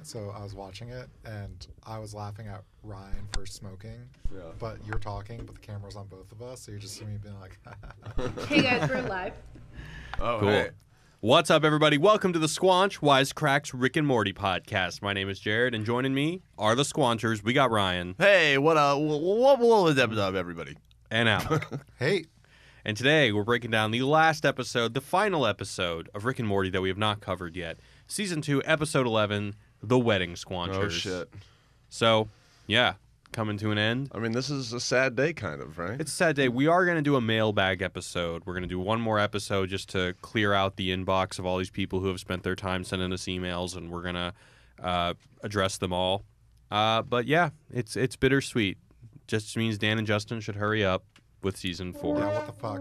so I was watching it, and I was laughing at Ryan for smoking. Yeah. But you're talking, but the camera's on both of us, so you're just seeing me being like, Hey guys, we're live. Oh, cool. Hey. What's up, everybody? Welcome to the Squanch, Wisecrack's Rick and Morty podcast. My name is Jared, and joining me are the Squanchers. We got Ryan. Hey, what is up, everybody? And Alec. hey. And today, we're breaking down the last episode, the final episode of Rick and Morty that we have not covered yet. Season 2, Episode 11, The Wedding Squanchers. Oh, shit. So, yeah, coming to an end. I mean, this is a sad day, kind of, right? It's a sad day. We are going to do a mailbag episode. We're going to do one more episode just to clear out the inbox of all these people who have spent their time sending us emails, and we're going to address them all. But yeah, it's bittersweet. Just means Dan and Justin should hurry up with Season 4. Yeah, what the fuck?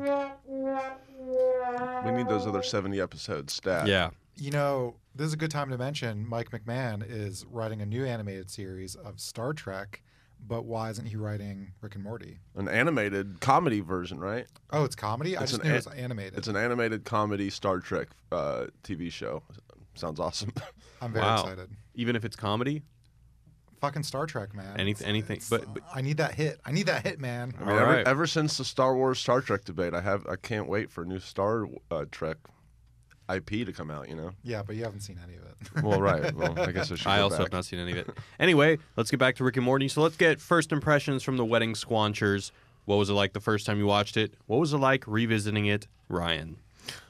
We need those other 70 episodes stat. Yeah. You know, this is a good time to mention Mike McMahon is writing a new animated series of Star Trek, but why isn't he writing Rick and Morty? An animated comedy version, right? Oh, it's comedy? I just knew it was animated. It's an animated comedy Star Trek TV show. Sounds awesome. I'm very excited. Even if it's comedy? Fucking Star Trek, man. Anything. But I need that hit. I need that hit, man. I mean, ever since the Star Wars Star Trek debate, I can't wait for a new Star Trek IP to come out, you know? Yeah, but you haven't seen any of it. Well, right. Well, I guess I should I go also back. have not seen any of it. Anyway, let's get back to Rick and Morty. So let's get first impressions from The Wedding Squanchers. What was it like the first time you watched it? What was it like revisiting it? Ryan.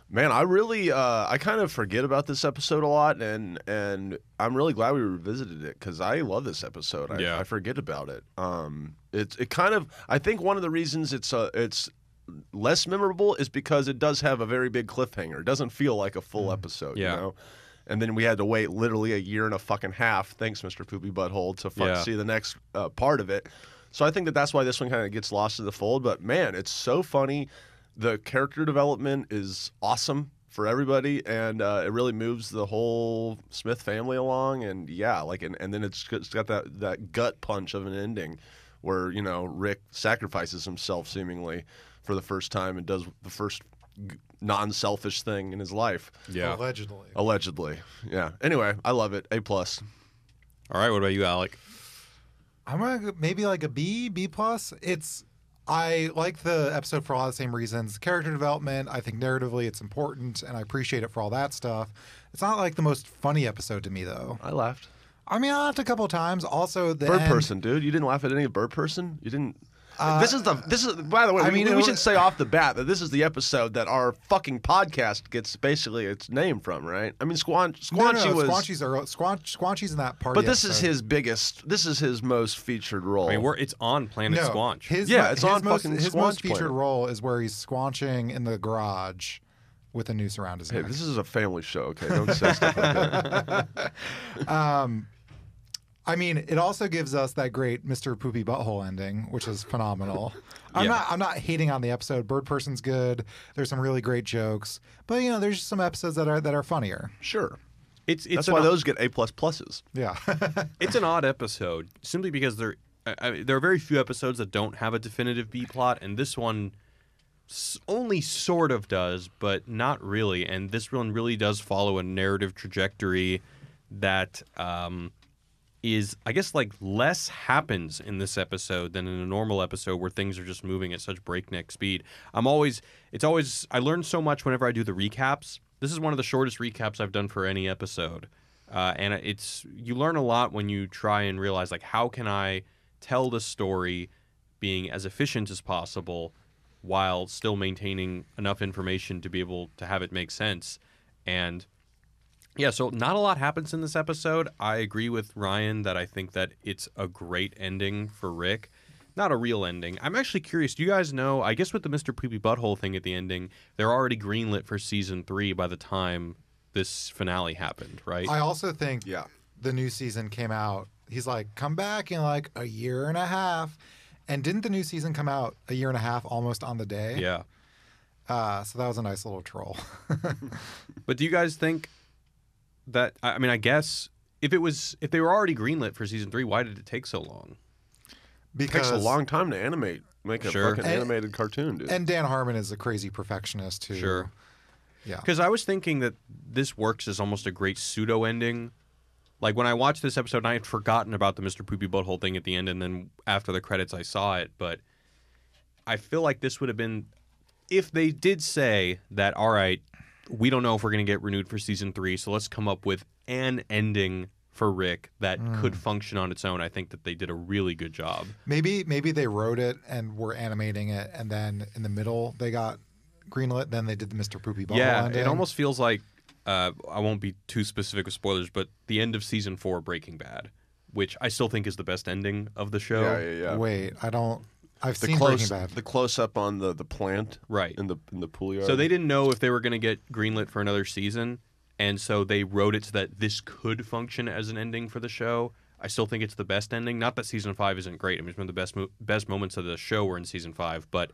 Man, I really, I kind of forget about this episode a lot, and I'm really glad we revisited it because I love this episode. I forget about it. It kind of, I think one of the reasons it's less memorable is because it does have a very big cliffhanger. It doesn't feel like a full episode, you know. And then we had to wait literally a year and a fucking half, thanks Mr. Poopy Butthole, to see the next part of it. So I think that's why this one kind of gets lost in the fold. But man, it's so funny. The character development is awesome for everybody, and it really moves the whole Smith family along. And yeah, and then it's got that gut punch of an ending, where Rick sacrifices himself seemingly for the first time and does the first non-selfish thing in his life. Yeah, allegedly. Yeah. Anyway, I love it. A+. All right, what about you, Alec? I'm gonna maybe like a B+. I like the episode for all the same reasons. Character development, I think narratively it's important, and I appreciate it for all that stuff. It's not like the most funny episode to me, though. I laughed. I mean, I laughed a couple of times. Also, the Bird end, Person, dude. You didn't laugh at any Bird Person? You didn't... This is by the way, we should say off the bat that this is the episode that our fucking podcast gets basically its name from, right? I mean, Squanchy's in that party. But this episode. is his most featured role. I mean, it's on Planet Squanch. It's on fucking his Squanch most featured Planet. role is where he's squanching in the garage with a noose around his neck. Hey, this is a family show, okay? Don't say stuff like that. I mean, it also gives us that great Mr. Poopy Butthole ending, which is phenomenal. I'm not hating on the episode. Bird Person's good. There's some really great jokes, but there's just some episodes that are funnier. Sure. That's why those get A++s. Yeah. It's an odd episode simply because there are very few episodes that don't have a definitive B plot, and this one only sort of does, but not really. And this one really does follow a narrative trajectory that is, I guess, like less happens in this episode than in a normal episode where things are just moving at such breakneck speed. I learn so much whenever I do the recaps. This is one of the shortest recaps I've done for any episode. And you learn a lot when you try and realize, like, how can I tell the story being as efficient as possible while still maintaining enough information to be able to have it make sense. And yeah, so not a lot happens in this episode. I agree with Ryan that I think that it's a great ending for Rick. Not a real ending. I'm actually curious. Do you guys know, I guess with the Mr. Poopy Butthole thing at the ending, they're already greenlit for Season 3 by the time this finale happened, right? I also think the new season came out. He's like, come back in like a year and a half. And didn't the new season come out a year and a half almost on the day? Yeah. So that was a nice little troll. But do you guys think that, I mean, I guess if they were already greenlit for Season 3, why did it take so long? Because it takes a long time to make a fucking animated cartoon, dude. And Dan Harmon is a crazy perfectionist too. Sure. Yeah. Because I was thinking that this works as almost a great pseudo ending Like, when I watched this episode, I had forgotten about the Mr. Poopy Butthole thing at the end, and then after the credits, I saw it. But I feel like this would have been... If they did say that, all right, we don't know if we're going to get renewed for Season 3, so let's come up with an ending for Rick that could function on its own, I think that they did a really good job. Maybe they wrote it and were animating it, and then in the middle they got greenlit, then they did the Mr. Poopy Butthole ending. It almost feels like... I won't be too specific with spoilers, but the end of Season 4 Breaking Bad, which I still think is the best ending of the show. Yeah. Wait, I've seen Breaking Bad. The close-up on the plant right. in the pool yard. So they didn't know if they were going to get greenlit for another season, and so they wrote it so that this could function as an ending for the show. I still think it's the best ending. Not that Season 5 isn't great. I mean, it's one of the best moments of the show were in Season 5, but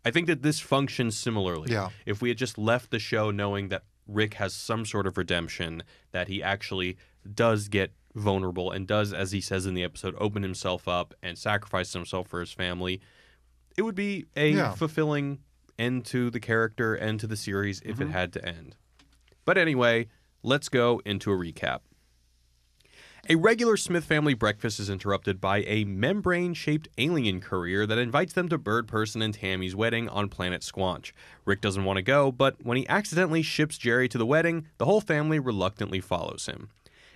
I think that this functions similarly. Yeah. If we had just left the show knowing that Rick has some sort of redemption, that he actually does get vulnerable and does, as he says in the episode, open himself up and sacrifice himself for his family, it would be a fulfilling end to the character and to the series if it had to end. But anyway, let's go into a recap. A regular Smith family breakfast is interrupted by a membrane-shaped alien courier that invites them to Bird Person and Tammy's wedding on planet Squanch. Rick doesn't want to go, but when he accidentally ships Jerry to the wedding, the whole family reluctantly follows him.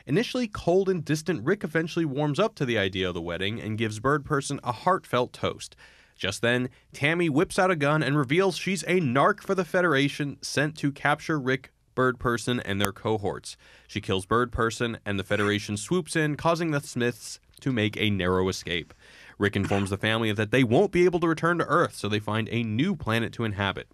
Initially cold and distant, Rick eventually warms up to the idea of the wedding and gives Bird Person a heartfelt toast. Just then, Tammy whips out a gun and reveals she's a narc for the Federation sent to capture Rick, Bird Person, and their cohorts. She kills Bird Person, and the Federation swoops in, causing the Smiths to make a narrow escape. Rick informs the family that they won't be able to return to Earth, so they find a new planet to inhabit.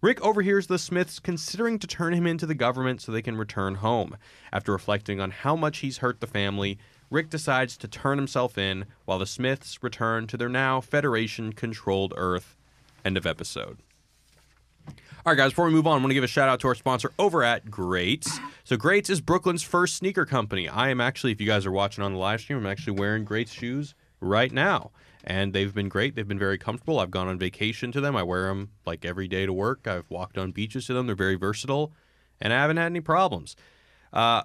Rick overhears the Smiths considering to turn him into the government so they can return home. After reflecting on how much he's hurt the family, Rick decides to turn himself in, while the Smiths return to their now Federation-controlled Earth. End of episode. All right, guys, before we move on, I want to give a shout-out to our sponsor over at Greats. So Greats is Brooklyn's first sneaker company. I am actually, if you guys are watching on the live stream, I'm actually wearing Greats shoes right now. And they've been great. They've been very comfortable. I've gone on vacation to them. I wear them like every day to work. I've walked on beaches to them. They're very versatile, and I haven't had any problems.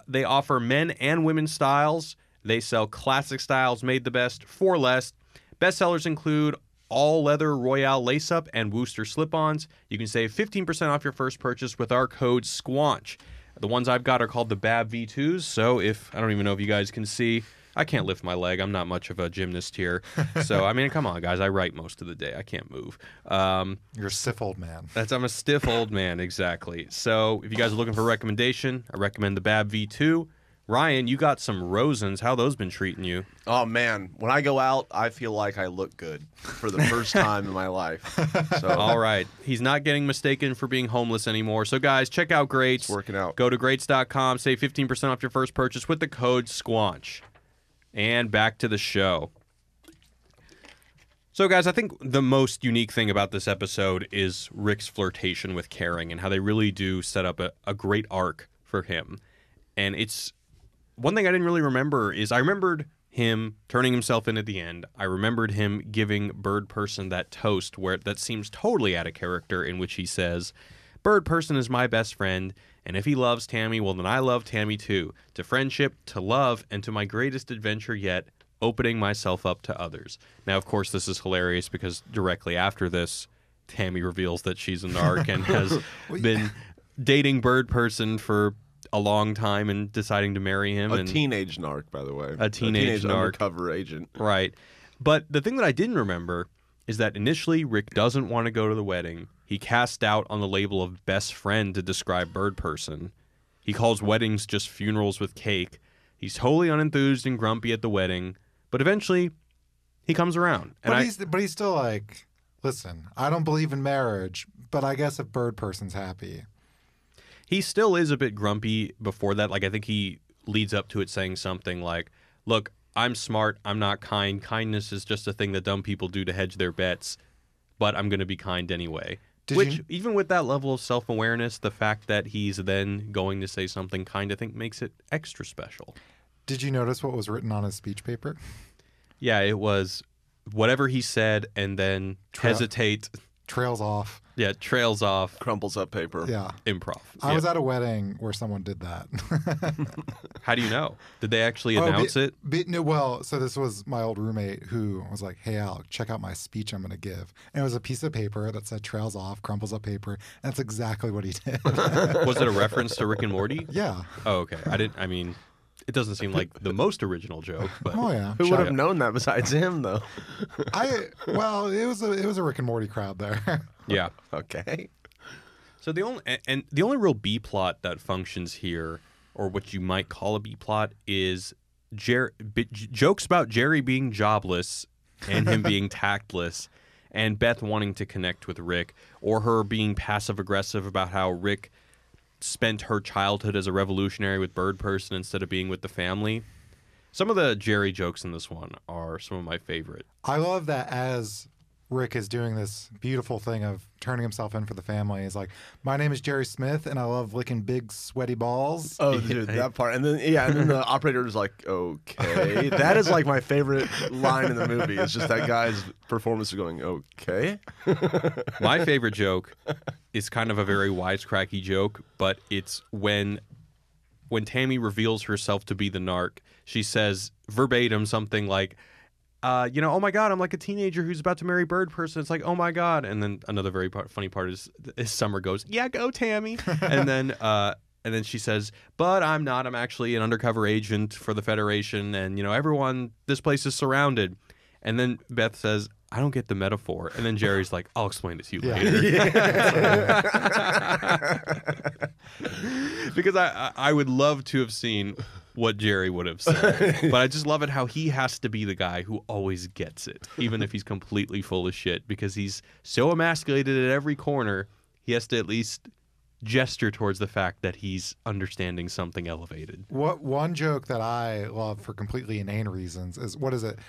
They offer men and women's styles. They sell classic styles made the best for less. Bestsellers include all leather Royale lace-up and Wooster slip-ons. You can save 15% off your first purchase with our code SQUANCH. The ones I've got are called the BAB V2s, so I don't even know if you guys can see. I can't lift my leg. I'm not much of a gymnast here. So, I mean, come on, guys. I write most of the day. I can't move. You're a stiff old man. I'm a stiff old man, exactly. So, if you guys are looking for a recommendation, I recommend the BAB V2. Ryan, you got some Rosens. How those been treating you? Oh, man. When I go out, I feel like I look good for the first time in my life. So, all right. He's not getting mistaken for being homeless anymore. So, guys, check out Greats. It's working out. Go to greats.com. Save 15% off your first purchase with the code SQUANCH. And back to the show. So, guys, I think the most unique thing about this episode is Rick's flirtation with Karen and how they really do set up a great arc for him. And it's one thing I didn't really remember is I remembered him turning himself in at the end. I remembered him giving Bird Person that toast where that seems totally out of character, in which he says, "Bird Person is my best friend, and if he loves Tammy, well, then I love Tammy too. To friendship, to love, and to my greatest adventure yet, opening myself up to others." Now, of course, this is hilarious because directly after this, Tammy reveals that she's a narc and has been dating Bird Person for a long time and deciding to marry him. A teenage narc, by the way. A teenage narc. Undercover agent. Right. But the thing that I didn't remember is that initially Rick doesn't want to go to the wedding. He casts doubt on the label of best friend to describe Bird Person. He calls weddings just funerals with cake. He's totally unenthused and grumpy at the wedding, but eventually he comes around. And but he's still like, listen, I don't believe in marriage, but I guess if Bird Person's happy. He still is a bit grumpy before that. Like, I think he leads up to it saying something like, look, I'm smart, I'm not kind. Kindness is just a thing that dumb people do to hedge their bets, but I'm going to be kind anyway. Even with that level of self-awareness, the fact that he's then going to say something kind, I think makes it extra special. Did you notice what was written on his speech paper? Yeah, it was whatever he said and then hesitate trails off. Yeah, trails off. Crumples up paper. Yeah. Improv. I was at a wedding where someone did that. How do you know? Did they actually announce it? No, well, so this was my old roommate who was like, "Hey, Alec, check out my speech I'm going to give." And it was a piece of paper that said trails off, crumples up paper. And that's exactly what he did. Was it a reference to Rick and Morty? Yeah. Oh, okay. I mean, it doesn't seem like the most original joke, but Oh, yeah. Who would have known that besides him, though? Well, it was a Rick and Morty crowd there. yeah. Okay. So the only real B plot that functions here, or what you might call a B plot, is jokes about Jerry being jobless and him being tactless, and Beth wanting to connect with Rick, or her being passive aggressive about how Rick spent her childhood as a revolutionary with Bird Person instead of being with the family. Some of the Jerry jokes in this one are some of my favorite. I love that as Rick is doing this beautiful thing of turning himself in for the family. He's like, "My name is Jerry Smith, and I love licking big, sweaty balls." Oh, dude, that part. And then, and then the operator is like, "Okay." That is like my favorite line in the movie. It's just that guy's performance of going, "Okay." My favorite joke is kind of a very wisecracky joke, but it's when Tammy reveals herself to be the narc, she says verbatim something like, "Oh my God, I'm like a teenager who's about to marry Bird Person." It's like, "Oh my God." And then another very funny part is Summer goes, "Yeah, go Tammy." and then she says, "But I'm not. I'm actually an undercover agent for the Federation. And, everyone, this place is surrounded." And then Beth says, "I don't get the metaphor." And then Jerry's like, "I'll explain it to you later." Because I would love to have seen what Jerry would have said. But I just love it how he has to be the guy who always gets it, even if he's completely full of shit, because he's so emasculated at every corner, he has to at least gesture towards the fact that he's understanding something elevated. One joke that I love for completely inane reasons is, what is it?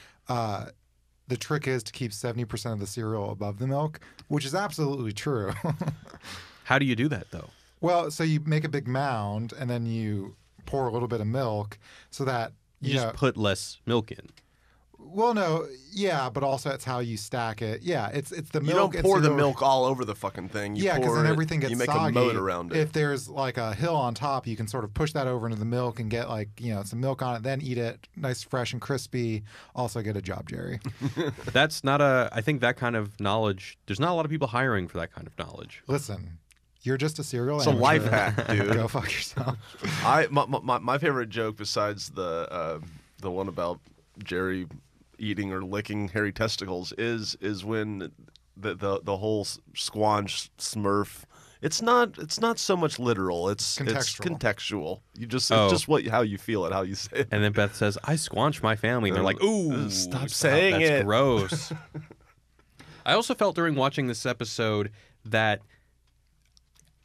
The trick is to keep 70% of the cereal above the milk, which is absolutely true. How do you do that, though? Well, so you make a big mound, and then you pour a little bit of milk so that you just put less milk in. Well, no, yeah, but also it's how you stack it. Yeah, it's the milk. You don't pour the milk all over the fucking thing. Yeah, because then everything gets soggy. You make soggy. a moat around it. If there's like a hill on top, you can sort of push that over into the milk and get some milk on it. Then eat it, nice, fresh, and crispy. Also, get a job, Jerry. That's not I think that kind of knowledge. There's not a lot of people hiring for that kind of knowledge. Listen. You're just a cereal amateur. It's a life hack, dude. Go fuck yourself. My favorite joke, besides the one about Jerry eating or licking hairy testicles, is when the whole Squanch Smurf. It's not so much literal. It's contextual. You just it's just how you feel it, how you say it. And then Beth says, "I squanch my family," and they're like, "Ooh, stop saying that's it. Gross." I also felt during watching this episode that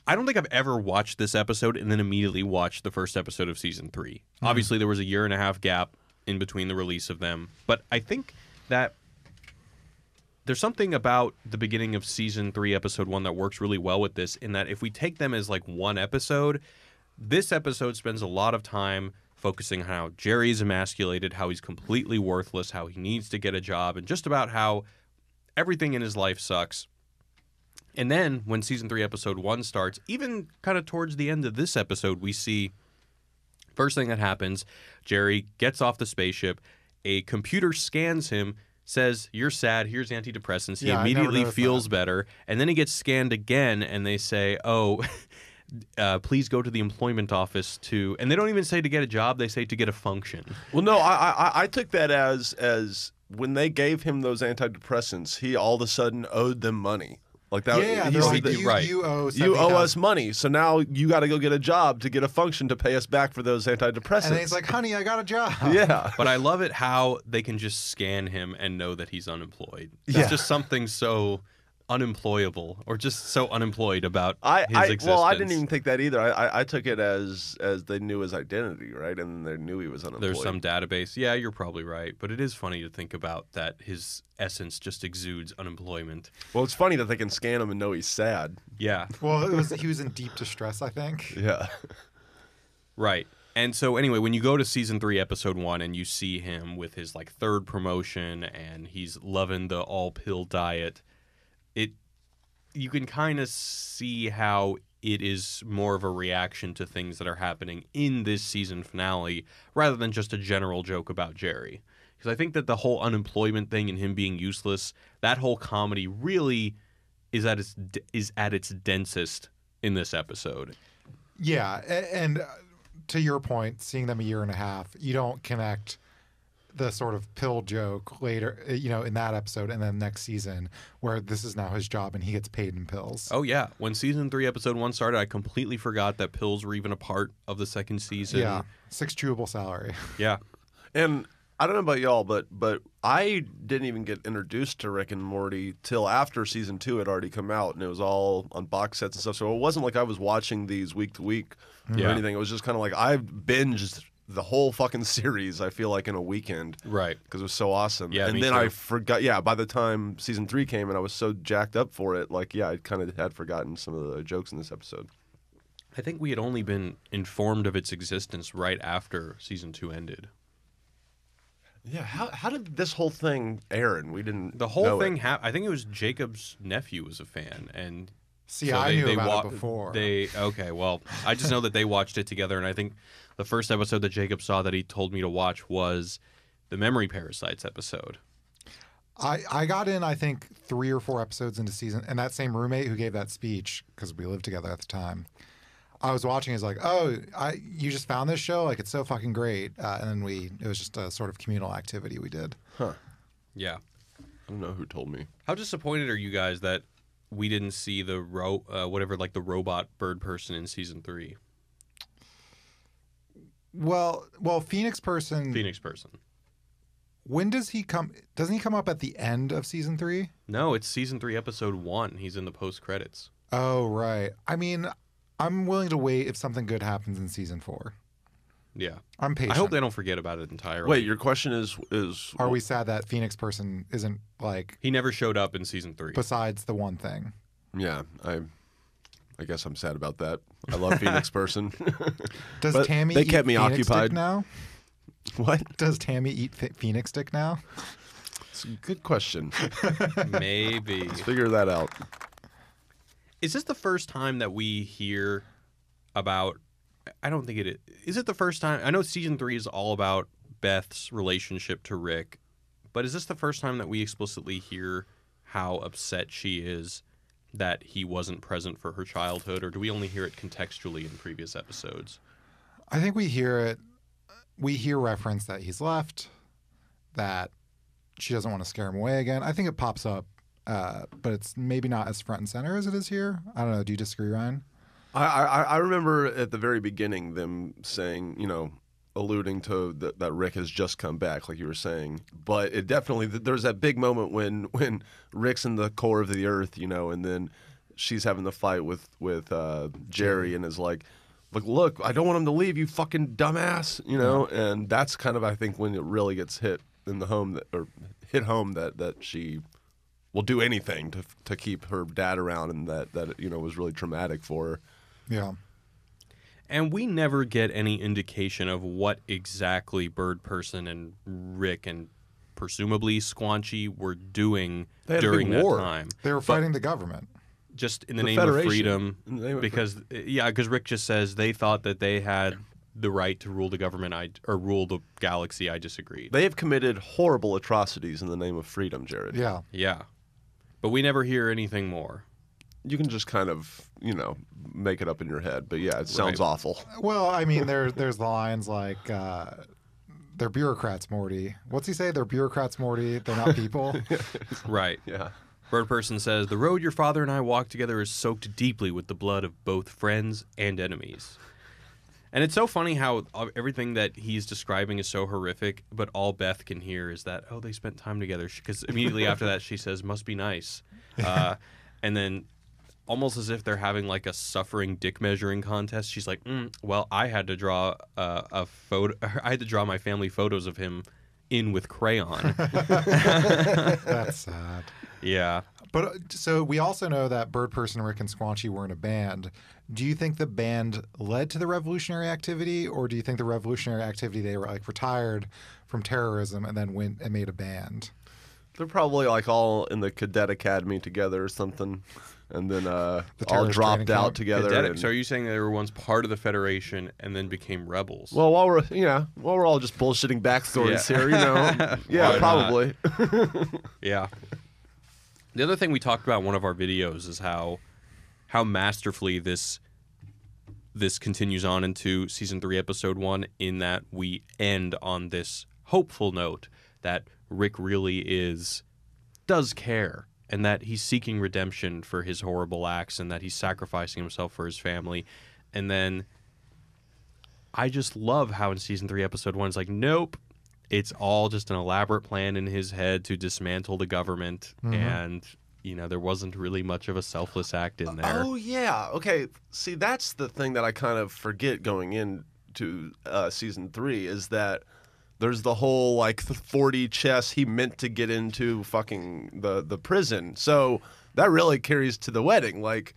I don't think I've ever watched this episode and then immediately watched the first episode of season 3. Mm-hmm. Obviously, there was a 1.5 year gap in between the release of them, but I think that there's something about the beginning of season 3, episode 1, that works really well with this, in that if we take them as like one episode, this episode spends a lot of time focusing on how Jerry's emasculated, how he's completely worthless, how he needs to get a job, and just about how everything in his life sucks. And then when season 3, episode 1 starts, even kind of towards the end of this episode, we see first thing that happens, Jerry gets off the spaceship, a computer scans him, says, "You're sad, here's antidepressants." He immediately feels better. And then he gets scanned again, and they say, "Oh, please go to the employment office to..." And they don't even say to get a job, they say to get a function. Well, no, I took that as when they gave him those antidepressants, he all of a sudden owed them money. Like that, you owe us money, so now you got to go get a job to get a function to pay us back for those antidepressants. And he's like, "Honey, I got a job." Yeah, but I love it how they can just scan him and know that he's unemployed. That's just something so unemployable, or just so unemployed about his existence. Well, I didn't even think that either. I took it as they knew his identity, right? And they knew he was unemployed. There's some database. Yeah, you're probably right. But it is funny to think about that his essence just exudes unemployment. Well, it's funny that they can scan him and know he's sad. Yeah. Well, he was in deep distress, I think. Yeah. Right. And so anyway, when you go to season 3, episode 1, and you see him with his like 3rd promotion, and he's loving the all-pill diet, you can kind of see how it is more of a reaction to things that are happening in this season finale rather than just a general joke about Jerry. Because I think that the whole unemployment thing and him being useless, that whole comedy really is at its densest in this episode. Yeah, and to your point, seeing them a year and a half, you don't connect the sort of pill joke later, in that episode and then next season where this is now his job and he gets paid in pills. Oh, yeah. When season 3, episode 1 started, I completely forgot that pills were even a part of the second season. Yeah, 6 chewable salary. Yeah. And I don't know about y'all, but I didn't even get introduced to Rick and Morty till after season 2 had already come out, and it was all on box sets and stuff. So it wasn't like I was watching these week to week or anything. It was just kind of like I binged the whole fucking series, I feel like, in a weekend. Right. Because it was so awesome. Yeah, and then too. I forgot, by the time season 3 came and I was so jacked up for it, I kind of had forgotten some of the jokes in this episode. I think we had only been informed of its existence right after season 2 ended. Yeah, how did this whole thing air and we didn't The whole know thing it? I think it was Jacob's nephew was a fan, and See, so I knew about it before. Okay, well, I just know that they watched it together, and I think the first episode that Jacob saw that he told me to watch was the Memory Parasites episode. I got in, I think, 3 or 4 episodes into season, and that same roommate who gave that speech, because we lived together at the time, I was watching. He's like, "Oh, you just found this show? Like, it's so fucking great!" And then it was just a sort of communal activity we did. Huh. Yeah. I don't know who told me. How disappointed are you guys that we didn't see the the robot bird person in season 3? Well, Phoenix person. When does he come? Doesn't he come up at the end of season 3? No, it's season 3, episode 1. He's in the post credits. Oh, right. I mean, I'm willing to wait if something good happens in season 4. Yeah. I'm patient. I hope they don't forget about it entirely. Wait, your question is Are we sad that Phoenix person isn't like He never showed up in season 3. besides the one thing? Yeah, I guess I'm sad about that. I love Phoenix person. Does But Tammy they eat kept me Phoenix occupied. Stick now? What? Does Tammy eat Phoenix Stick now? It's a good question. Maybe. Let's figure that out. Is this the first time that we hear about... I don't think it is. Is it the first time? I know season 3 is all about Beth's relationship to Rick, but is this the first time that we explicitly hear how upset she is that he wasn't present for her childhood, or do we only hear it contextually in previous episodes? I think we hear it. We hear reference that he's left, that she doesn't want to scare him away again. I think it pops up, but it's maybe not as front and center as it is here. I don't know. Do you disagree, Ryan? I remember at the very beginning them saying, alluding to that Rick has just come back, like you were saying. But it definitely, there's that big moment when Rick's in the core of the earth, and then she's having the fight with Jerry and is like, look, I don't want him to leave, you fucking dumbass, and that's kind of, I think, when it really gets hit home that she will do anything to keep her dad around, and that was really traumatic for her. Yeah. And we never get any indication of what exactly Bird Person and Rick and presumably Squanchy were doing during that time. They were fighting the government. Just in the name of freedom. Because Rick just says they thought that they had the right to rule the government or rule the galaxy. I disagreed. They have committed horrible atrocities in the name of freedom, Jared. Yeah. Yeah. But we never hear anything more. You can just kind of, make it up in your head. But yeah, it sounds awful. Well, I mean, there's the lines like, they're bureaucrats, Morty. What's he say? They're bureaucrats, Morty. They're not people. Right. Yeah. Bird Person says, the road your father and I walked together is soaked deeply with the blood of both friends and enemies. And it's so funny how everything that he's describing is so horrific, but all Beth can hear is that, they spent time together. Because immediately after that, she says, must be nice. And then almost as if they're having like a suffering dick measuring contest, she's like, well, I had to draw a photo. I had to draw my family photos of him in with crayon. That's sad. Yeah. But so we also know that Bird Person, Rick, and Squanchy were in a band. Do you think the band led to the revolutionary activity, or do you think the revolutionary activity, they were like retired from terrorism and then went and made a band? They're probably like all in the cadet academy together or something. and then all terrorist dropped training out camp. together. Cadetics. And, So are you saying they were once part of the Federation and then became rebels? well, while we're all just bullshitting backstories Yeah. here, you know. Yeah, Why probably. Yeah. The other thing we talked about in one of our videos is how masterfully this continues on into season 3, episode 1, in that we end on this hopeful note that Rick really does care, and that he's seeking redemption for his horrible acts, and that he's sacrificing himself for his family. And then I just love how in season 3, episode 1, it's like, nope, it's all just an elaborate plan in his head to dismantle the government, and there wasn't really much of a selfless act in there. Oh, yeah. Okay. See, that's the thing that I kind of forget going into season 3 is that there's the whole, like, the 40 chess he meant to get into fucking the prison. So that really carries to the wedding, like,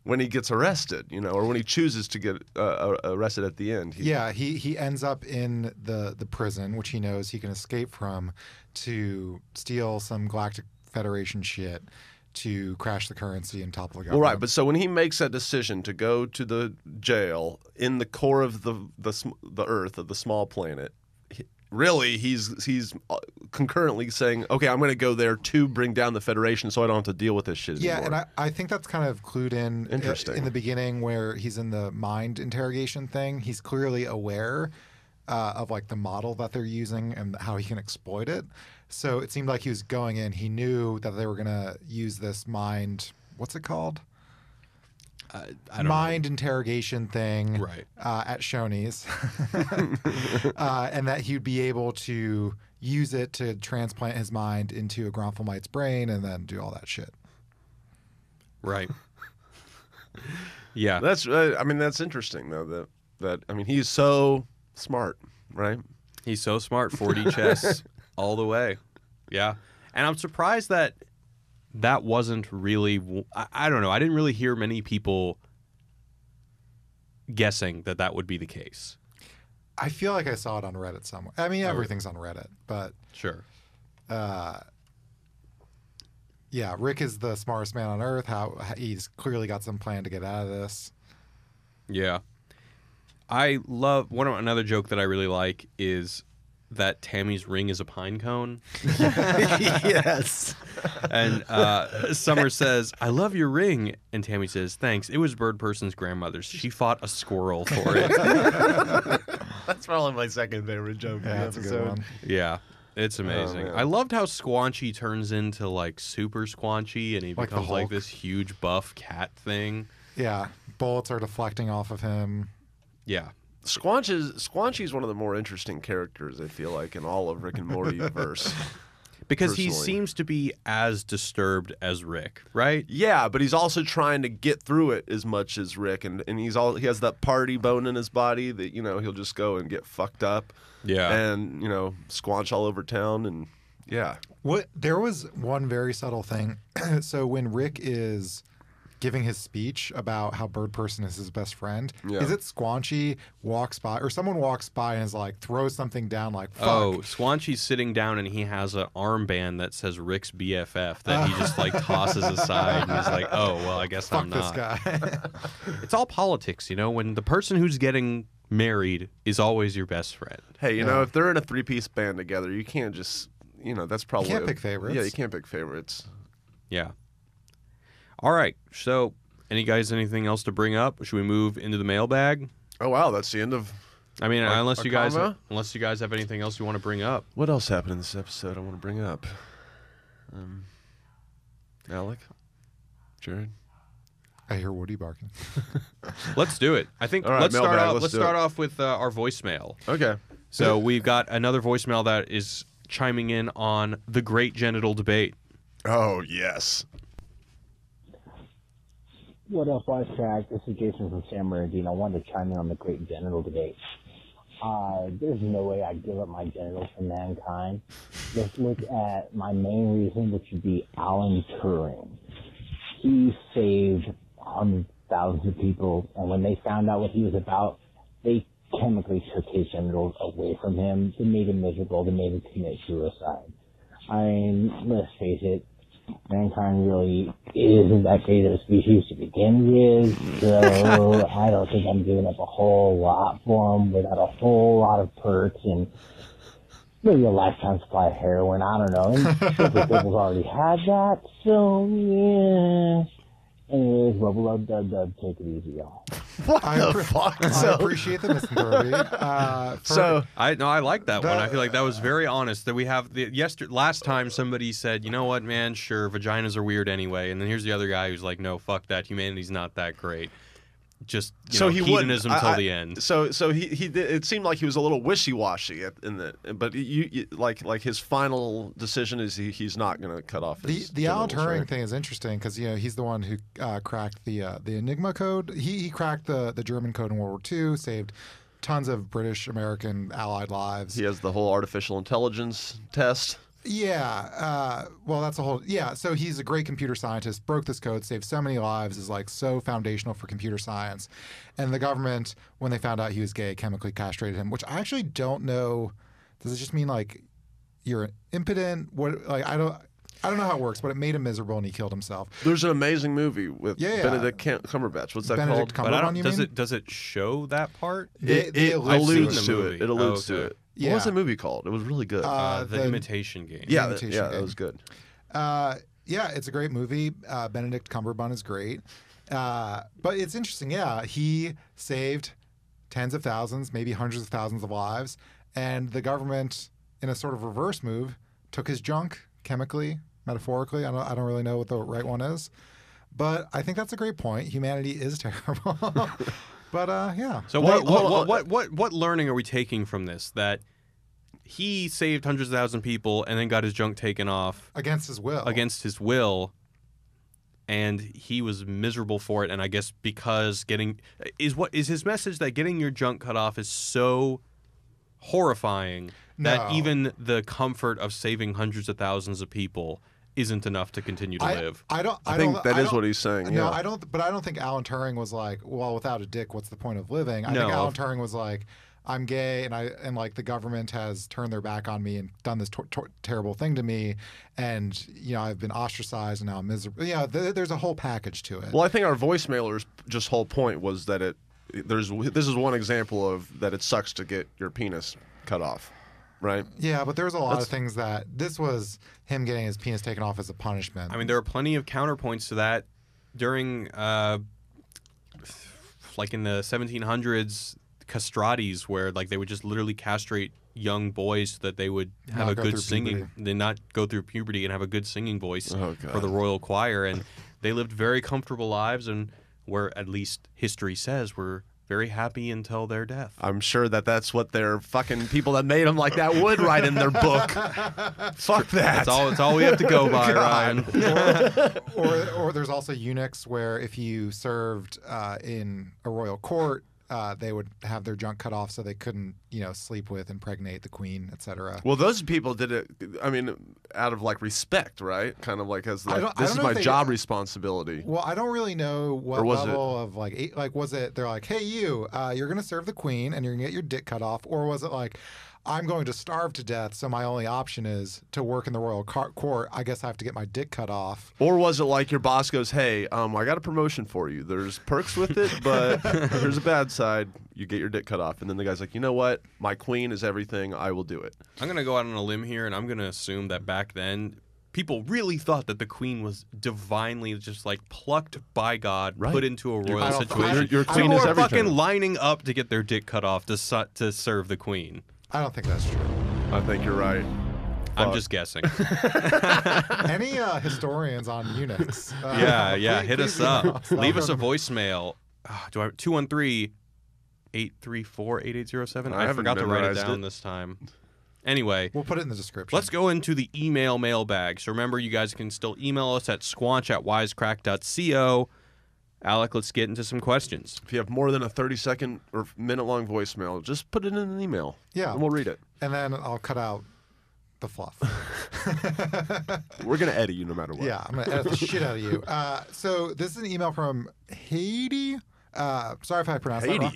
when he gets arrested, or when he chooses to get arrested at the end. He ends up in the prison, which he knows he can escape from, to steal some Galactic Federation shit to crash the currency and topple the government. Well, right, but so when he makes that decision to go to the jail in the core of the Earth, of the small planet, really he's concurrently saying, okay, I'm going to go there to bring down the Federation so I don't have to deal with this shit anymore. Yeah, and I think that's kind of clued in Interesting. In the beginning where he's in the mind interrogation thing. He's clearly aware of like the model that they're using and how he can exploit it. So it seemed like he was going in. He knew that they were going to use this mind. What's it called? I don't mind know. interrogation thing, Right. At Shoney's, and that he'd be able to use it to transplant his mind into a Gronfalmite's brain and then do all that shit. Right. Yeah. That's interesting though. That he's so smart, right? He's so smart. 4D chess all the way. Yeah. And I'm surprised that wasn't really... I don't know. I didn't really hear many people guessing that would be the case. I feel like I saw it on Reddit somewhere. I mean, everything's on Reddit, but... Sure. Yeah, Rick is the smartest man on Earth. How he's clearly got some plan to get out of this. Yeah. I love... Another joke that I really like is that Tammy's ring is a pine cone. Yes. And Summer says, I love your ring. And Tammy says, thanks. It was Bird Person's grandmother's. She fought a squirrel for it. That's probably my second favorite joke of the That's a episode. good one. Yeah. It's amazing. man. I loved how Squanchy turns into like super Squanchy and he Like the becomes like Hulk. this huge buff cat thing. Yeah, bullets are deflecting off of him. Yeah. Squanchy's one of the more interesting characters, I feel like, in all of Rick and Morty verse. Because he Personally. seems to be as disturbed as Rick, right? Yeah, but he's also trying to get through it as much as Rick, and he has that party bone in his body that he'll just go and get fucked up, Yeah. and squanch all over town, and yeah. There was one very subtle thing. So when Rick is giving his speech about how Bird Person is his best friend, Yeah. is it Squanchy walks by, or someone walks by and is like, throws something down like, fuck. Oh, Squanchy's sitting down and he has an armband that says Rick's BFF that he just like tosses aside and he's like, oh, well, I guess Fuck I'm this not. guy. It's all politics, when the person who's getting married is always your best friend. Hey, Yeah. if they're in a 3-piece band together, you can't just that's probably can't pick favorites. Yeah, you can't pick favorites. Yeah. All right. So, anything else to bring up? Should we move into the mailbag? Oh wow, that's the end of. I mean, unless a you guys combo? have anything else you want to bring up. What else happened in this episode? I want to bring up. Alec, Jared. I hear Woody barking. Let's do it. I think All right, let's start mailbag, off. let's Let's do start it. off with our voicemail. Okay. So we've got another voicemail that is chiming in on the great genital debate. Oh yes. What up, Wisecrack? This is Jason from San Bernardino. I wanted to chime in on the great genital debate. There's no way I'd give up my genitals for mankind. Let's look at my main reason, which would be Alan Turing. He saved hundreds, thousands of people, and when they found out what he was about, they chemically took his genitals away from him. They made him miserable. They made him commit suicide. I mean, let's face it, mankind really isn't that great of a species to begin with, so I don't think I'm giving up a whole lot for them without a whole lot of perks and maybe a lifetime supply of heroin. I don't know. And Triple Cripple's already had that, so yeah. Anyways, rub, take it easy, y'all. What the fuck? I appreciate the misanthropy. I like that one. I feel like that was very honest. That we have last time somebody said, you know what, man, sure, vaginas are weird anyway, and then here's the other guy who's like, no, fuck that, humanity's not that great. Just hedonism till the end. So he did. It seemed like he was a little wishy-washy but you like his final decision is he's not going to cut off his the Alan Turing thing is interesting because he's the one who cracked the Enigma code. He cracked the German code in World War II, saved tons of British, American, Allied lives. He has the whole artificial intelligence test. Yeah, well, that's a whole. Yeah, so he's a great computer scientist, broke this code, saved so many lives, is like so foundational for computer science. And the government, when they found out he was gay, chemically castrated him, which I actually don't know. Does it just mean like you're impotent? What? Like I don't know how it works, but it made him miserable and he killed himself. There's an amazing movie with Benedict Cumberbatch. What's that Benedict called? Cumberbatch, Does it show that part? It alludes to it. It alludes to it. Yeah. What was the movie called? It was really good. The Imitation Game. Yeah, that was good. Yeah, it's a great movie. Benedict Cumberbatch is great. But it's interesting. Yeah, he saved tens of thousands, maybe hundreds of thousands of lives, and the government, in a sort of reverse move, took his junk chemically, metaphorically. I don't really know what the right one is, but I think that's a great point. Humanity is terrible. But yeah. So what learning are we taking from this? That he saved hundreds of thousands of people and then got his junk taken off against his will, and he was miserable for it. And I guess because is his message that getting your junk cut off is so horrifying that even the comfort of saving hundreds of thousands of people isn't enough to continue to live. I think that is what he's saying. No, yeah. I don't think Alan Turing was like, well, without a dick, what's the point of living? I think Alan Turing was like, I'm gay, and like the government has turned their back on me and done this terrible thing to me, and I've been ostracized and now I'm miserable. Yeah, there's a whole package to it. Well, I think our voicemailer's just whole point was that this is one example of that it sucks to get your penis cut off. Right. Yeah, but there's a lot of things that this was him getting his penis taken off as a punishment. I mean, there are plenty of counterpoints to that during, like in the 1700s, castratis, where like they would just literally castrate young boys so that they would have a good singing, they not go through puberty and have a good singing voice for the royal choir, and they lived very comfortable lives, and where at least history says were very happy until their death. I'm sure that's what their fucking people that made them like that would write in their book. Fuck that. That's all we have to go by, Ryan. or there's also eunuchs where if you served in a royal court, they would have their junk cut off so they couldn't, sleep with, impregnate the queen, etc. Well, those people did it, I mean, out of like respect, right? Kind of like as like, this is my job responsibility. Well, I don't really know what level of like was it they're like, hey, you're going to serve the queen and you're going to get your dick cut off, or was it like, I'm going to starve to death, so my only option is to work in the royal court. I guess I have to get my dick cut off. Or was it like your boss goes, hey, I got a promotion for you. There's perks with it, but there's a bad side. You get your dick cut off. And then the guy's like, you know what? My queen is everything. I will do it. I'm going to go out on a limb here, and I'm going to assume that back then, people really thought that the queen was divinely just like plucked by God, put into a royal situation. Your queen people is are everything. Fucking lining up to get their dick cut off to serve the queen. I don't think that's true. I think you're right. I'm just guessing. Any historians on eunuchs? Hit us up. Leave us a voicemail. 213-834-8807. I forgot to write it down this time. Anyway, we'll put it in the description. Let's go into the email mailbag. So remember, you guys can still email us at squanch@wisecrack.co. Alec, let's get into some questions. If you have more than a 30-second or minute-long voicemail, just put it in an email. Yeah. And we'll read it. And then I'll cut out the fluff. We're going to edit you no matter what. Yeah, I'm going to edit the shit out of you. So this is an email from Haiti. Sorry if I pronounced that wrong.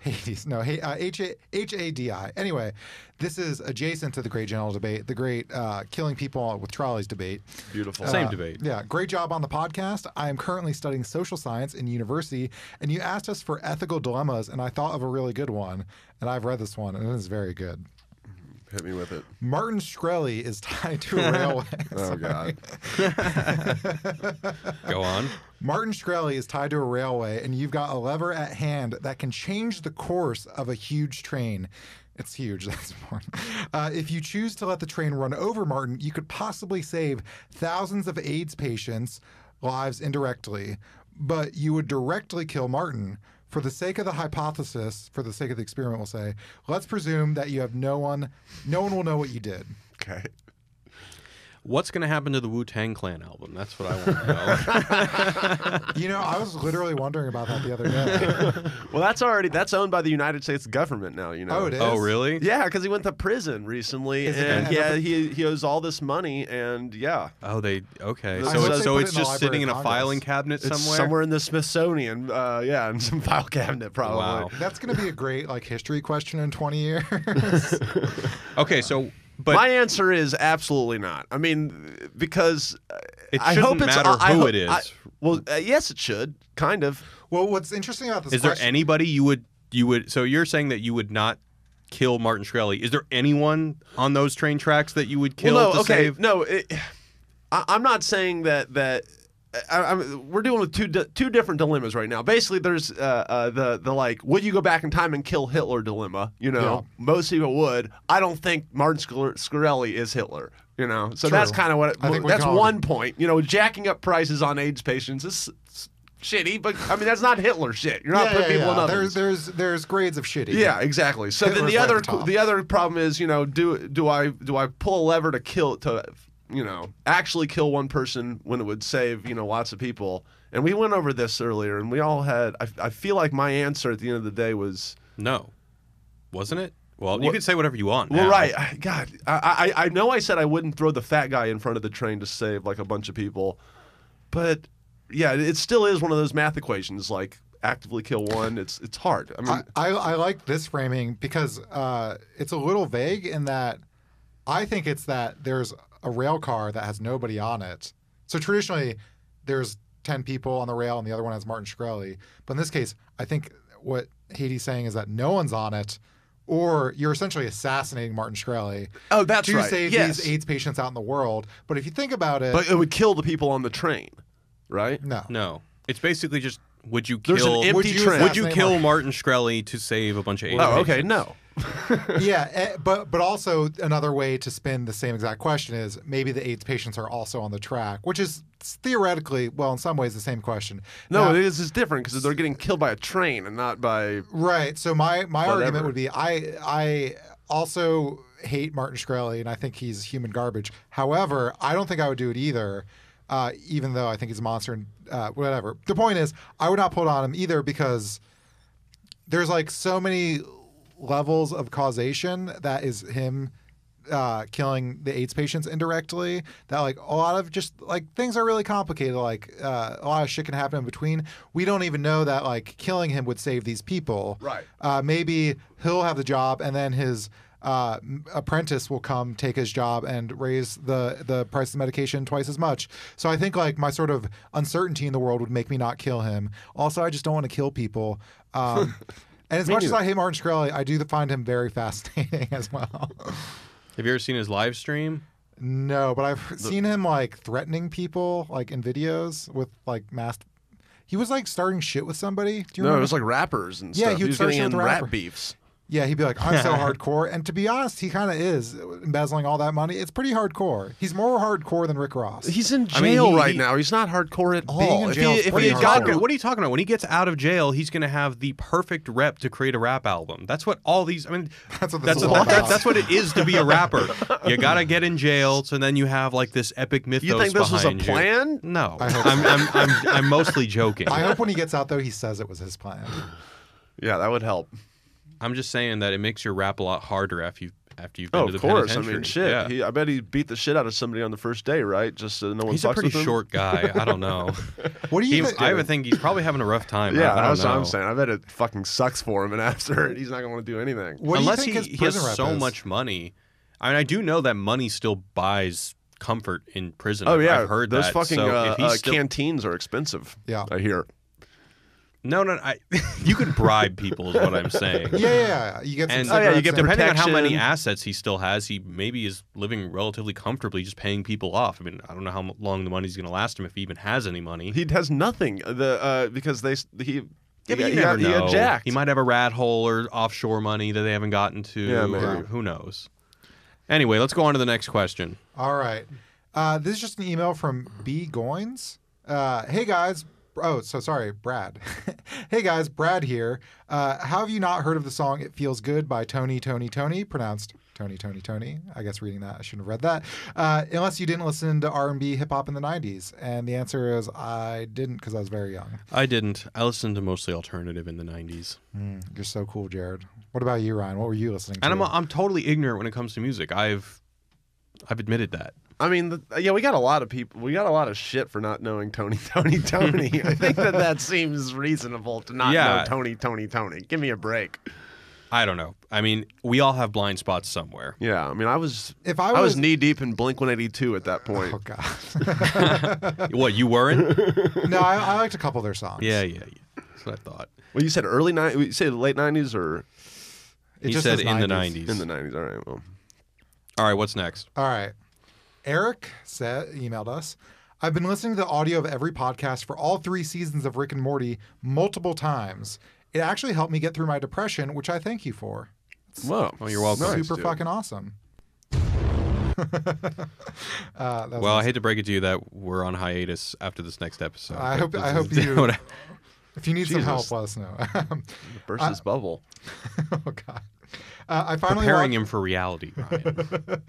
Hades. No, H-A-D-I. Anyway, this is adjacent to the Great General Debate, the great killing people with trolleys debate. Beautiful. Same debate. Yeah, great job on the podcast. I am currently studying social science in university, and you asked us for ethical dilemmas, and I thought of a really good one, and I've read this one, and it is very good. Hit me with it. Martin Shkreli is tied to a railway. Oh, God. Go on. Martin Shkreli is tied to a railway, and you've got a lever at hand that can change the course of a huge train. It's huge. That's important. If you choose to let the train run over Martin, you could possibly save thousands of AIDS patients' lives indirectly, but you would directly kill Martin. For the sake of the hypothesis, for the sake of the experiment, we'll say, let's presume that you have no one will know what you did. Okay. What's going to happen to the Wu-Tang Clan album? That's what I want to know. I was literally wondering about that the other day. Well, that's owned by the United States government now, Oh, it is? Oh, really? Yeah, because he went to prison recently, and he owes all this money, and yeah. Oh, okay. I hope they So put it's it in the just sitting in a Library of filing Congress. cabinet It's somewhere? somewhere in the Smithsonian, in some file cabinet, probably. Wow. That's going to be a great history question in 20 years. Okay, so... But my answer is absolutely not. I mean, because it I shouldn't hope it's matter who it is. Yes, it should, kind of. Well, what's interesting about this Is there question... anybody you would? So you're saying that you would not kill Martin Shkreli? Is there anyone on those train tracks that you would kill to save? No, I'm not saying that. We're dealing with two different dilemmas right now. Basically, there's the would you go back in time and kill Hitler dilemma? Yeah. Most people would. I don't think Martin Shkreli is Hitler. So True. that's kind of what. I think we That's can all one point. Jacking up prices on AIDS patients is shitty, but I mean that's not Hitler shit. You're not putting people in others. There's grades of shitty. Yeah, exactly. So then Hitler's right at the top. the other problem is do I pull a lever to actually kill one person when it would save, lots of people. And we went over this earlier, and we all had, I feel like my answer at the end of the day was... No. Wasn't it? Well, you can say whatever you want Well, now. right. God, I know I said I wouldn't throw the fat guy in front of the train to save, a bunch of people. But, yeah, it still is one of those math equations, actively kill one. It's hard. I mean... I like this framing because it's a little vague in that I think it's that there's a rail car that has nobody on it. So traditionally, there's 10 people on the rail and the other one has Martin Shkreli. But in this case, I think what Hades saying is that no one's on it, or you're essentially assassinating Martin Shkreli. Oh, that's to right. save these AIDS patients out in the world. But if you think about it... But it would kill the people on the train, right? No. It's basically just, would you There's kill... an empty train. Would you kill Martin Shkreli to save a bunch of AIDS Oh, patients? okay, no. Yeah, but also another way to spin the same exact question is maybe the AIDS patients are also on the track, which is theoretically, well, in some ways, the same question. No, Now, it is different because they're getting killed by a train and not by... right. So my argument Whatever. would be I also hate Martin Shkreli and I think he's human garbage. However, I don't think I would do it either, even though I think he's a monster and whatever. The point is, I would not put it on him either because there's so many levels of causation that is him killing the AIDS patients indirectly, that a lot of just things are really complicated, a lot of shit can happen in between. We don't even know that killing him would save these people. Right. Maybe he'll have the job and then his apprentice will come take his job and raise the price of medication twice as much. So I think my sort of uncertainty in the world would make me not kill him. Also, I just don't want to kill people. And as much as I hate Martin Shkreli, I do find him very fascinating as well. Have you ever seen his live stream? No, but I've seen him threatening people in videos with masked. He was starting shit with somebody. Do you No, remember? it was rappers and Yeah, stuff. he would was start getting shit in with rap rapper. beefs. Yeah, he'd be like, I'm so hardcore. And to be honest, he kind of is embezzling all that money. It's pretty hardcore. He's more hardcore than Rick Ross. He's in I mean, jail he- right now. He's not hardcore at all. Being in jail is if pretty he had hardcore. gotten What are you talking about? When he gets out of jail, he's going to have the perfect rep to create a rap album. That's what all these. I mean, That's what this is all about. that's what it is to be a rapper. You got to get in jail, so then you have this epic mythos. You think this was a behind you. plan? No, I hope so. I'm mostly joking. I hope when he gets out, though, he says it was his plan. Yeah, that would help. I'm just saying that it makes your rap a lot harder after you've been to the of course. penitentiary. I mean, shit. Yeah. I bet he beat the shit out of somebody on the first day, right? Just so no one He's a fucks pretty with him. short guy. I don't know. What do you think? I would think he's probably having a rough time. Yeah, I don't that's know. what I'm saying. I bet it fucking sucks for him, and after he's not going to want to do anything. What Unless do you think he his has prison rep so is? much money. I mean, I do know that money still buys comfort in prison. Oh yeah, I've heard those that. fucking So if he's still... canteens are expensive. Yeah. I hear. No, you could bribe people, is what I'm saying. Yeah. You get some And you get depending on how many protection. assets he still has, he maybe is living relatively comfortably, just paying people off. I mean, I don't know how long the money's going to last him if he even has any money. He has nothing. Because he Yeah, but you never know. He got jacked. He might have a rat hole or offshore money that they haven't gotten to. Yeah, maybe. Or who knows? Anyway, let's go on to the next question. All right. This is just an email from B. Goins. Hey, guys. Oh, so sorry, Brad. Hey, guys. Brad here. How have you not heard of the song It Feels Good by Tony, pronounced Tony. I guess reading that, I shouldn't have read that. Unless you didn't listen to R&B hip-hop in the 90s. And the answer is I didn't because I was very young. I didn't. I listened to mostly alternative in the 90s. You're so cool, Jared. What about you, Ryan? What were you listening to? And I'm totally ignorant when it comes to music. I've admitted that. I mean, we got a lot of people. We got a lot of shit for not knowing Tony. I think that seems reasonable to not know Tony. Give me a break. I don't know. I mean, we all have blind spots somewhere. Yeah, I mean, I was was knee deep in Blink 182 at that point. Oh, God. What, you weren't? No, I liked a couple of their songs. Yeah. That's what I thought. Well, you said early 90s. You said late 90s or It He just said says in the 90s. 90s. in the 90s? All right. Well, All right, what's next? All right. Eric emailed us. I've been listening to the audio of every podcast for all 3 seasons of Rick and Morty multiple times. It actually helped me get through my depression, which I thank you for. whoa. Oh, you're welcome. Nice, Super dude. fucking awesome. Well, I hate to break it to you that we're on hiatus after this next episode. I but hope this is you. what If you need some help, Jesus. let us know. Burst his bubble. Oh God. I finally preparing watched, him for reality, Ryan.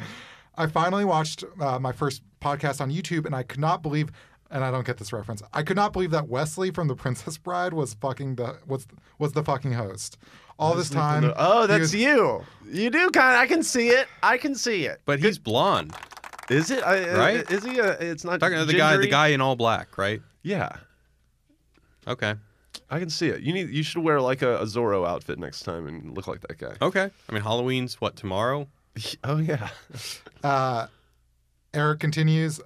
I finally watched my first podcast on YouTube, and I could not believe, and I don't get this reference. I could not believe that Wesley from The Princess Bride was the fucking host. All this time. Oh, he that's was- you. You do kind of. I can see it. But he's blonde. Is it? Right? Is he? It's not. Talking to the gingery? guy in all black, right? Yeah. Okay. I can see it. You should wear like a Zorro outfit next time and look like that guy. Okay. I mean, Halloween's what, tomorrow? Oh yeah. Eric continues.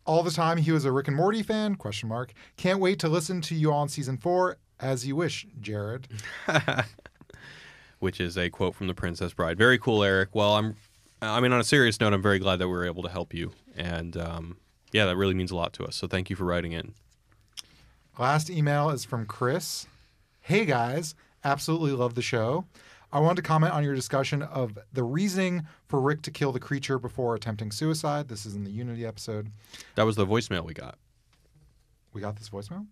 All the time he was a Rick and Morty fan? ? Can't wait to listen to you all in season 4. As you wish, Jared. Which is a quote from The Princess Bride. Very cool, Eric. Well, I mean, on a serious note, I'm very glad that we were able to help you. And yeah, that really means a lot to us. So thank you for writing in. Last email is from Chris. Hey guys, absolutely love the show. I wanted to comment on your discussion of the reasoning for Rick to kill the creature before attempting suicide. This is in the Unity episode. That was the voicemail we got. We got this voicemail?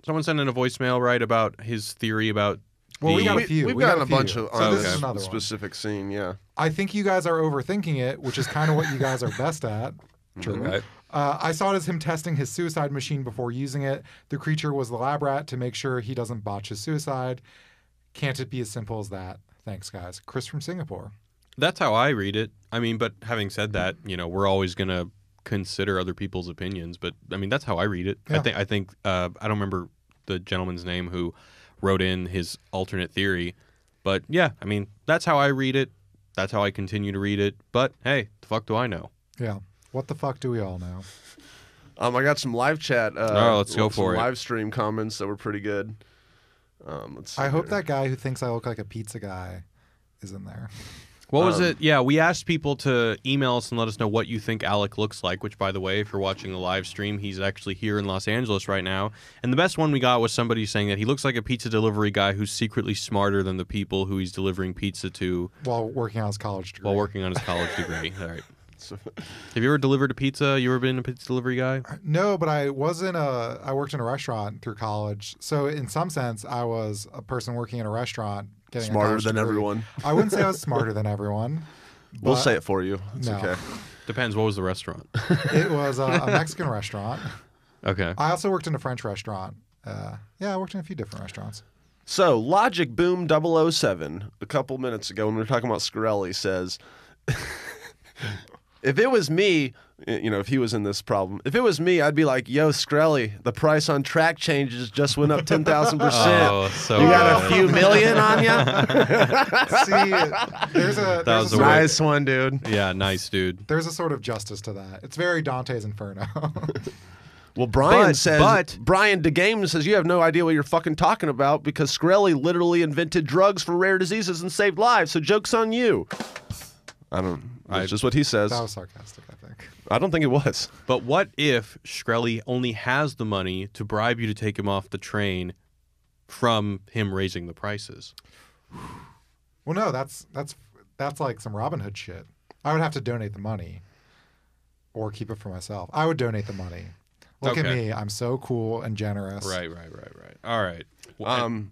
Someone sent in a voicemail, right, about his theory about Well, we the- got a few. We've We got gotten a few. bunch of So on this this is another one. specific scene. Yeah. I think you guys are overthinking it, which is kind of what you guys are best at. True. Okay. I saw it as him testing his suicide machine before using it. The creature was the lab rat to make sure he doesn't botch his suicide. Can't it be as simple as that? Thanks, guys. Chris from Singapore. That's how I read it. I mean, but having said that, we're always going to consider other people's opinions. But, I mean, that's how I read it. Yeah. I think I don't remember the gentleman's name who wrote in his alternate theory. But, yeah, I mean, that's how I read it. That's how I continue to read it. But, hey, the fuck do I know? Yeah. What the fuck do we all know? I got some live chat. Let's go for it. Live stream comments that were pretty good. Let's see I hope here. that guy who thinks I look like a pizza guy is in there. What was it? Yeah, we asked people to email us and let us know what you think Alec looks like, which, by the way, if you're watching the live stream, he's actually here in Los Angeles right now. And the best one we got was somebody saying that he looks like a pizza delivery guy who's secretly smarter than the people who he's delivering pizza to While working on his college degree. while working on his college degree. All right. Have you ever delivered a pizza? You ever been a pizza delivery guy? No, but I worked in a restaurant through college. So in some sense, I was a person working in a restaurant getting a Smarter college than degree. everyone. I wouldn't say I was smarter than everyone. We'll but say it for you. It's No. okay. Depends. What was the restaurant? It was a Mexican restaurant. Okay. I also worked in a French restaurant. I worked in a few different restaurants. So, Logic Boom 007, a couple minutes ago when we were talking about Scarelli, says, if it was me, if he was in this problem, if it was me, I'd be like, yo, Scarelli, the price on track changes just went up 10,000%. Oh, so you got a few million on you? See, there's a nice one, dude. Yeah, nice, dude. There's a sort of justice to that. It's very Dante's Inferno. Well, Brian Brian DeGame says, you have no idea what you're fucking talking about because Scarelli literally invented drugs for rare diseases and saved lives, so joke's on you. That's just what he says. That was sarcastic, I think. I don't think it was. But what if Shkreli only has the money to bribe you to take him off the train from him raising the prices? Well, no, that's like some Robin Hood shit. I would have to donate the money or keep it for myself. I would donate the money. Look at me. I'm so cool and generous. Right. All right. Well,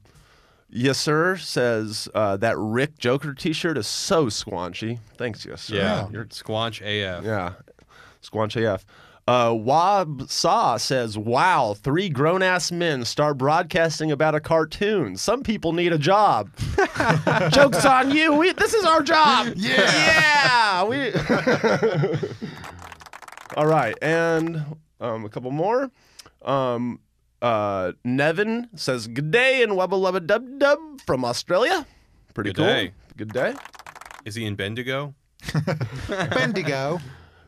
Yes, sir, says that Rick Joker t-shirt is so squanchy. Thanks, yes, sir. Yeah, you're Squanch AF. Yeah, Squanch AF. Wab Saw says, wow, 3 grown-ass men start broadcasting about a cartoon. Some people need a job. Joke's on you. This is our job. Yeah. All right, and a couple more. Nevin says, good day and wubba lubba dub dub from Australia. Pretty cool. Day. Good day. Is he in Bendigo? Bendigo.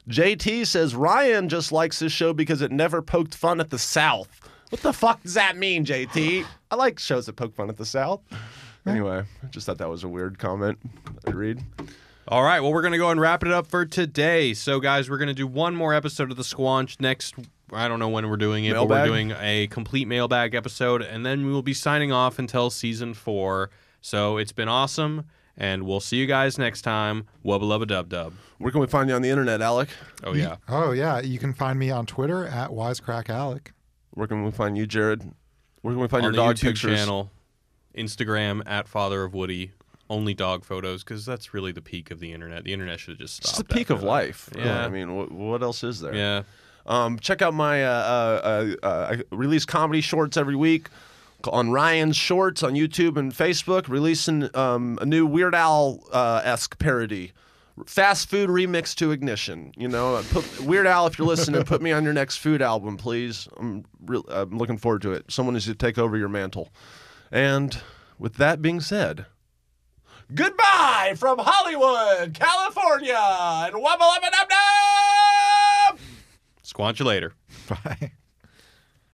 JT says, Ryan just likes this show because it never poked fun at the South. What the fuck does that mean, JT? I like shows that poke fun at the South. Anyway, I just thought that was a weird comment I'd read. All right, well, we're going to go and wrap it up for today. So, guys, we're going to do one more episode of The Squanch next. I don't know when we're doing it, but we're doing a complete mailbag episode, and then we will be signing off until season 4. So it's been awesome, and we'll see you guys next time. Wubba lubba dub dub. Where can we find you on the internet, Alec? Oh, yeah. You can find me on Twitter at Wisecrack Alec. Where can we find you, Jared? Where can we find on your dog the YouTube pictures? channel, Instagram at Father of Woody. Only dog photos, because that's really the peak of the internet. The internet should have just stopped. It's the peak of life. Yeah. I mean, what else is there? Yeah. Check out my I release comedy shorts every week on Ryan's Shorts on YouTube and Facebook. Releasing a new Weird Al esque parody, fast food remix to Ignition. Weird Al, if you're listening, put me on your next food album, please. I'm looking forward to it. Someone needs to take over your mantle. And with that being said, goodbye from Hollywood, California, and wubba lubba dub dub. Squanch you later. Bye.